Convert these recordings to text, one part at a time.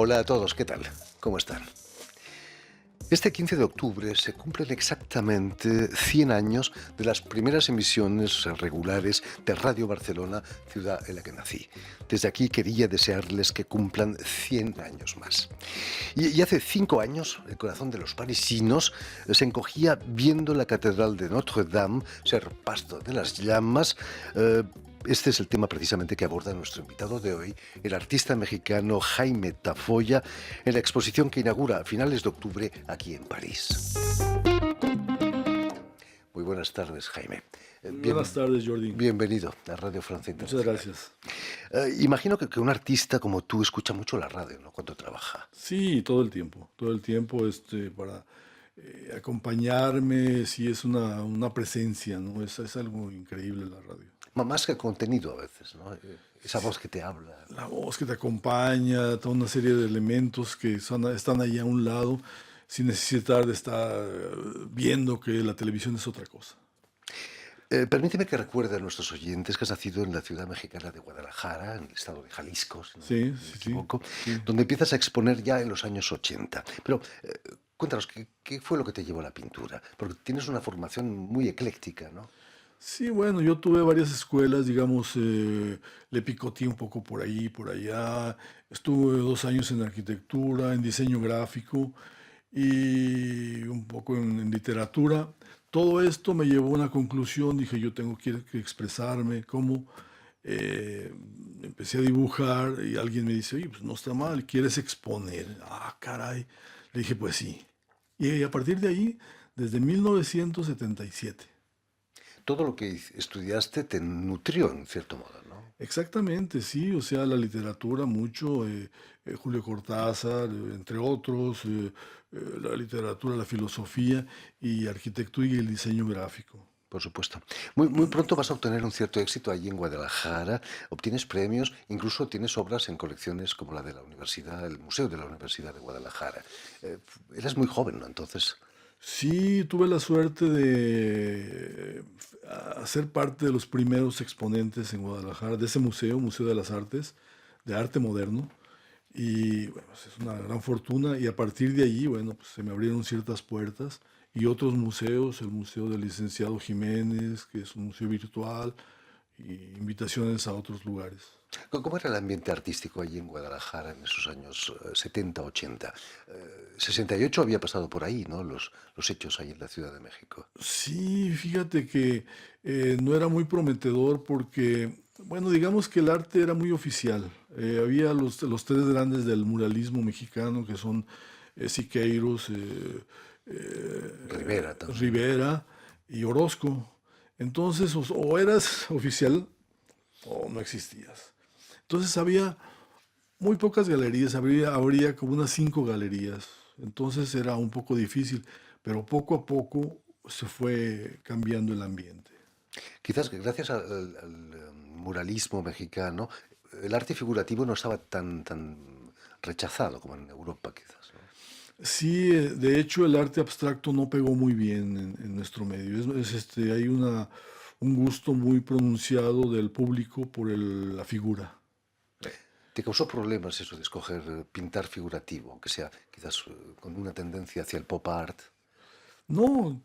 Hola a todos, ¿qué tal? ¿Cómo están? Este 15 de octubre se cumplen exactamente 100 años de las primeras emisiones regulares de Radio Barcelona, ciudad en la que nací. Desde aquí quería desearles que cumplan 100 años más. Y hace 5 años, el corazón de los parisinos se encogía viendo la Catedral de Notre Dame ser pasto de las llamas. Este es el tema precisamente que aborda nuestro invitado de hoy, el artista mexicano Jaime Tafolla, en la exposición que inaugura a finales de octubre aquí en París. Muy buenas tardes, Jaime. Muy buenas tardes, Jordi. Bienvenido a Radio Francia Muchas Internacional. gracias. Imagino que un artista como tú escucha mucho la radio, ¿no? Cuando trabaja. Sí, todo el tiempo, para acompañarme, sí es una presencia, ¿no? Es algo increíble la radio. Más que contenido a veces, ¿no? Esa voz que te habla. La voz que te acompaña, toda una serie de elementos que están ahí a un lado, sin necesitar de estar viendo que la televisión es otra cosa. Permíteme que recuerde a nuestros oyentes que has nacido en la ciudad mexicana de Guadalajara, en el estado de Jalisco, si no Sí, me sí, sí, equivoco, sí. donde empiezas a exponer ya en los años 80. Pero cuéntanos, ¿qué fue lo que te llevó a la pintura? Porque tienes una formación muy ecléctica, ¿no? Sí, bueno, yo tuve varias escuelas, digamos, le picoteé un poco por ahí, por allá. Estuve 2 años en arquitectura, en diseño gráfico y un poco en literatura. Todo esto me llevó a una conclusión, dije, yo tengo que expresarme, ¿cómo? Eh, Empecé a dibujar y alguien me dice, oye, pues no está mal, ¿quieres exponer? Ah, caray. Le dije, pues sí. Y a partir de ahí, desde 1977. Todo lo que estudiaste te nutrió en cierto modo, ¿no? Exactamente, sí, o sea, la literatura mucho, Julio Cortázar, entre otros, la literatura, la filosofía y arquitectura y el diseño gráfico. Por supuesto. Muy pronto vas a obtener un cierto éxito allí en Guadalajara, obtienes premios, incluso tienes obras en colecciones como la de la Universidad, el Museo de la Universidad de Guadalajara. Eras muy joven, ¿no? Entonces, Sí, tuve la suerte de ser parte de los primeros exponentes en Guadalajara de ese museo, Museo de las Artes, de arte moderno. Y bueno, pues, es una gran fortuna y a partir de allí, bueno, pues se me abrieron ciertas puertas y otros museos, el Museo del Licenciado Jiménez, que es un museo virtual, y invitaciones a otros lugares. ¿cómo era el ambiente artístico allí en Guadalajara en esos años 70, 80? 68 había pasado por ahí, ¿no? Los hechos ahí en la Ciudad de México. Sí, fíjate que no era muy prometedor porque, bueno, digamos que el arte era muy oficial. Había los tres grandes del muralismo mexicano, que son Siqueiros, Rivera también. Rivera y Orozco. Entonces, o eras oficial o no existías. Entonces había muy pocas galerías, habría como unas 5 galerías. Entonces era un poco difícil, pero poco a poco se fue cambiando el ambiente. Quizás que gracias al muralismo mexicano, el arte figurativo no estaba tan rechazado como en Europa, quizás, ¿no? Sí, de hecho el arte abstracto no pegó muy bien en nuestro medio. Hay un gusto muy pronunciado del público por la figura. ¿Te causó problemas eso de escoger pintar figurativo, aunque sea quizás con una tendencia hacia el pop art? No,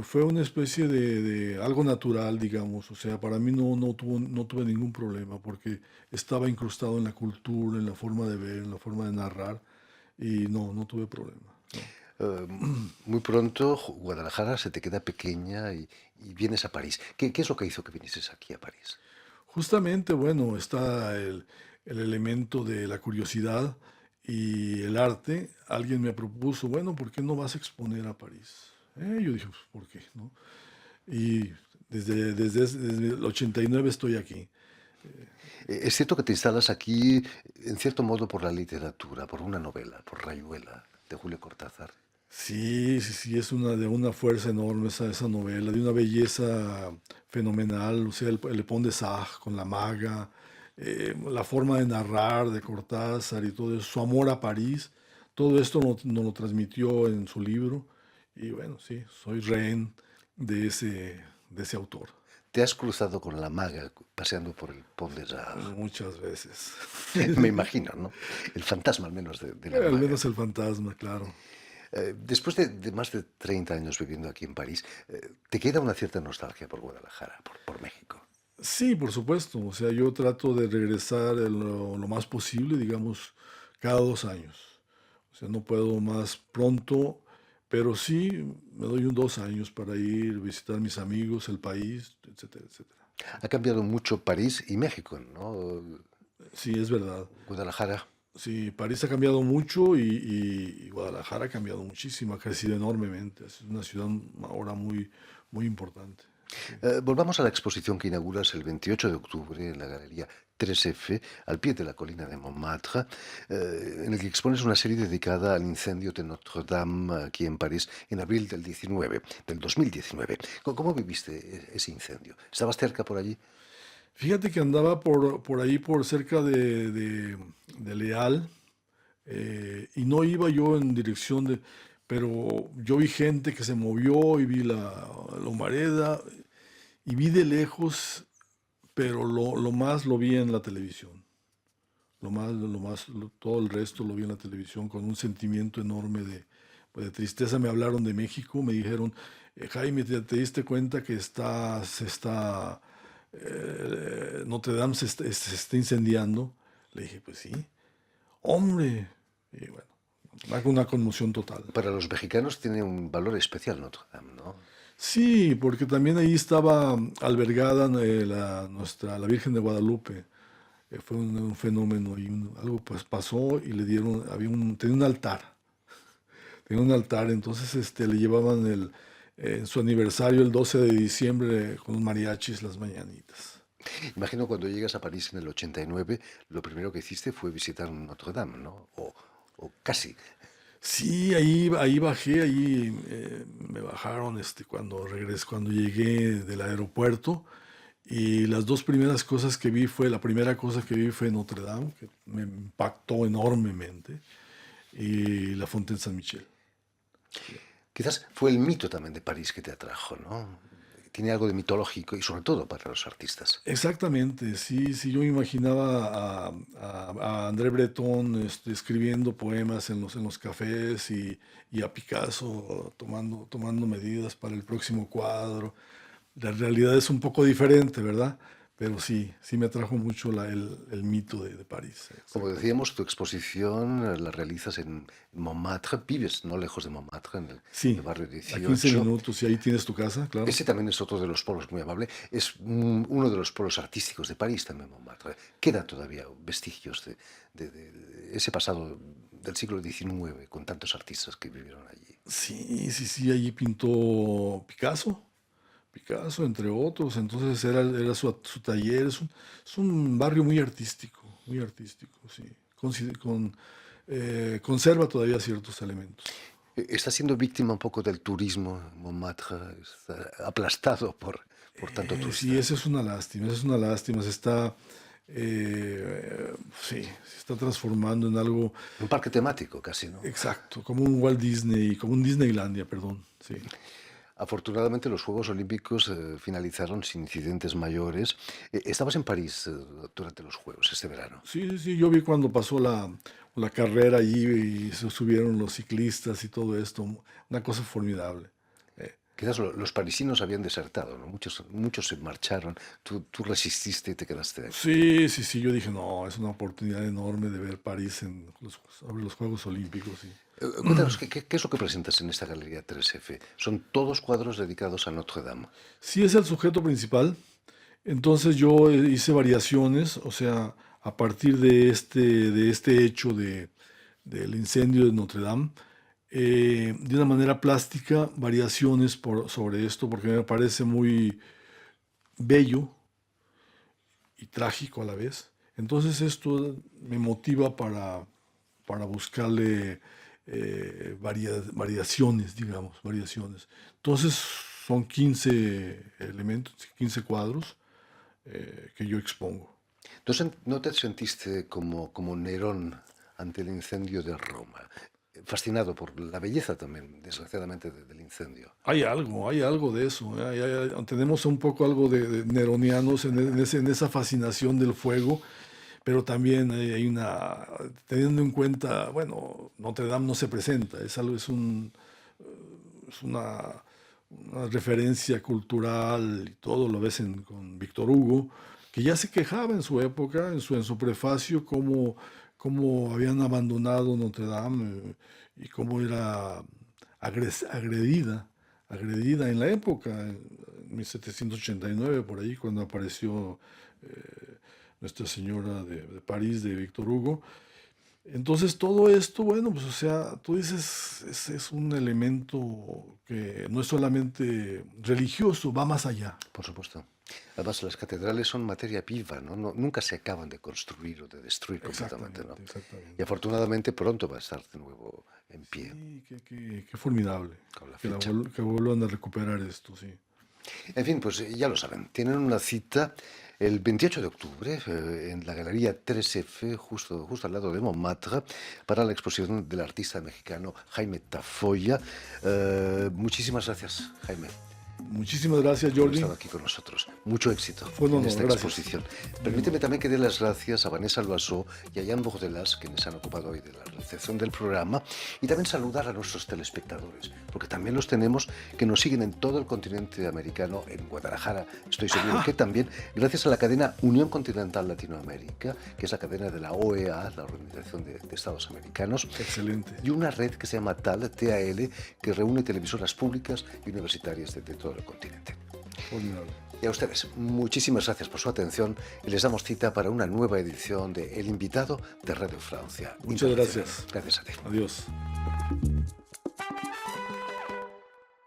fue una especie de algo natural, digamos. O sea, para mí no tuve ningún problema porque estaba incrustado en la cultura, en la forma de ver, en la forma de narrar y no tuve problema. No. Eh, Muy pronto Guadalajara se te queda pequeña y vienes a París. ¿Qué es lo que hizo que vinieses aquí a París? Justamente, bueno, está el elemento de la curiosidad y el arte. Alguien me propuso, bueno, ¿por qué no vas a exponer a París? Yo dije, pues, ¿por qué? ¿No? Y desde el 89 estoy aquí. Es cierto que te instalas aquí, en cierto modo, por la literatura, por una novela, por Rayuela, de Julio Cortázar. Sí, sí, sí, es de una fuerza enorme esa novela, de una belleza fenomenal, o sea, el Pont de Sage con la maga, la forma de narrar de Cortázar y todo eso, su amor a París, todo esto nos lo transmitió en su libro y bueno, sí, soy rehén de ese autor. ¿Te has cruzado con la maga paseando por el Pont des Arts? muchas veces. Me imagino, ¿no? El fantasma al menos de la Al maga. menos el fantasma, claro. Después de más de 30 años viviendo aquí en París, ¿te queda una cierta nostalgia por Guadalajara, por México? Sí, por supuesto. O sea, yo trato de regresar lo más posible, digamos, cada 2 años. O sea, no puedo más pronto, pero sí me doy 2 años para ir, visitar mis amigos, el país, etcétera, etcétera. Ha cambiado mucho París y México, ¿no? Sí, es verdad. Guadalajara. Sí, París ha cambiado mucho y Guadalajara ha cambiado muchísimo, ha crecido enormemente. Es una ciudad ahora muy, muy importante. Sí. Volvamos a la exposición que inauguras el 28 de octubre en la Galería 3F, al pie de la colina de Montmartre, en el que expones una serie dedicada al incendio de Notre-Dame aquí en París en abril del 2019. ¿Cómo viviste ese incendio? ¿Estabas cerca por allí? Fíjate que andaba por ahí, por cerca de Leal, y no iba yo en dirección de, pero yo vi gente que se movió y vi la humareda y vi de lejos, pero lo más lo vi en la televisión. Todo el resto lo vi en la televisión con un sentimiento enorme pues, de tristeza. Me hablaron de México, me dijeron, Jaime, ¿te diste cuenta que Notre Dame se está incendiando? Le dije, pues sí, hombre. Y bueno, una conmoción total. Para los mexicanos tiene un valor especial Notre Dame, ¿no? Sí, porque también ahí estaba albergada la Virgen de Guadalupe. Fue un fenómeno y algo pues pasó y le dieron, tenía un altar, entonces le llevaban en su aniversario el 12 de diciembre con los mariachis las mañanitas. Imagino cuando llegas a París en el 89, lo primero que hiciste fue visitar Notre Dame, ¿no? O casi. Sí, ahí bajé, ahí me bajaron cuando llegué del aeropuerto y las dos primeras cosas que vi la primera cosa que vi fue Notre Dame, que me impactó enormemente, y la Fontaine Saint-Michel. Sí. Quizás fue el mito también de París que te atrajo, ¿no? Tiene algo de mitológico y sobre todo para los artistas. Exactamente, sí, sí, yo me imaginaba a André Breton escribiendo poemas en los cafés y a Picasso tomando medidas para el próximo cuadro. La realidad es un poco diferente, ¿verdad? Pero sí, sí me atrajo mucho el mito de París, Como exactamente. decíamos, tu exposición la realizas en Montmartre, vives no lejos de Montmartre, en el Sí, barrio a 15 18. minutos y ahí tienes tu casa, claro. Ese también es otro de los polos muy amable. Es uno de los polos artísticos de París también, Montmartre. Quedan todavía vestigios de ese pasado del siglo XIX con tantos artistas que vivieron allí. Sí, sí, sí, allí pintó Picasso, entre otros, entonces era su taller, es un barrio muy artístico, sí. Conserva todavía ciertos elementos. Está siendo víctima un poco del turismo, Montmartre, está aplastado por tanto Sí, turista. esa es una lástima, sí, se está transformando en algo Un parque temático casi, ¿no? exacto, como un Walt Disney, como un Disneylandia, perdón, sí. Afortunadamente los Juegos Olímpicos finalizaron sin incidentes mayores. Estabas en París durante los Juegos este verano. Sí, sí, sí, yo vi cuando pasó la carrera allí y se subieron los ciclistas y todo esto, una cosa formidable. Eh, Quizás los parisinos habían desertado, ¿no? Muchos se marcharon. Tú resististe y te quedaste aquí. Sí, sí, sí, yo dije, no, es una oportunidad enorme de ver París sobre los Juegos Olímpicos. Sí. Cuéntanos, ¿qué es lo que presentas en esta Galería 3F? Son todos cuadros dedicados a Notre Dame. Sí es el sujeto principal, entonces yo hice variaciones, o sea, a partir de este hecho del incendio de Notre Dame, de una manera plástica, variaciones sobre esto, porque me parece muy bello y trágico a la vez. Entonces esto me motiva para buscarle variaciones, digamos, variaciones. Entonces son 15 elementos, 15 cuadros que yo expongo. ¿No te sentiste como Nerón ante el incendio de Roma? fascinado por la belleza también, desgraciadamente, del incendio. Hay algo de eso, ¿eh? Tenemos un poco algo de neronianos en esa fascinación del fuego, pero también hay una, teniendo en cuenta, bueno, Notre Dame no se presenta, es algo, es una referencia cultural y todo, lo ves con Víctor Hugo, que ya se quejaba en su época, en su prefacio, cómo habían abandonado Notre Dame y cómo era agredida en la época, en 1789, por ahí, cuando apareció Nuestra Señora de París, de Víctor Hugo. Entonces todo esto, bueno, pues o sea, tú dices, es un elemento que no es solamente religioso, va más allá. Por supuesto. Además, las catedrales son materia viva, ¿no? Nunca se acaban de construir o de destruir completamente, ¿no? Exactamente, Y exactamente. afortunadamente pronto va a estar de nuevo en pie, Sí, qué formidable con la que, fecha. que vuelvan a recuperar esto, sí. En fin, pues ya lo saben, tienen una cita el 28 de octubre en la Galería 3F, justo al lado de Montmartre, para la exposición del artista mexicano Jaime Tafoya. Muchísimas gracias, Jaime, Muchísimas gracias, por Jordi. estar aquí con nosotros. Mucho éxito Fue un en honor, esta gracias. exposición. Muy amable. Permíteme también que dé las gracias a Vanessa Loiseau y a Jan Bordelas, quienes han ocupado hoy de la realización del programa, y también saludar a nuestros telespectadores, porque también los tenemos que nos siguen en todo el continente americano, en Guadalajara, estoy seguro que también, gracias a la cadena Unión Continental Latinoamérica, que es la cadena de la OEA, la Organización de Estados Americanos, Excelente. y una red que se llama TAL, que reúne televisoras públicas y universitarias de todo el continente. Formidable. Y a ustedes, muchísimas gracias por su atención y les damos cita para una nueva edición de El Invitado de Radio Francia. Muchas Internacional. gracias. Gracias a ti. Adiós.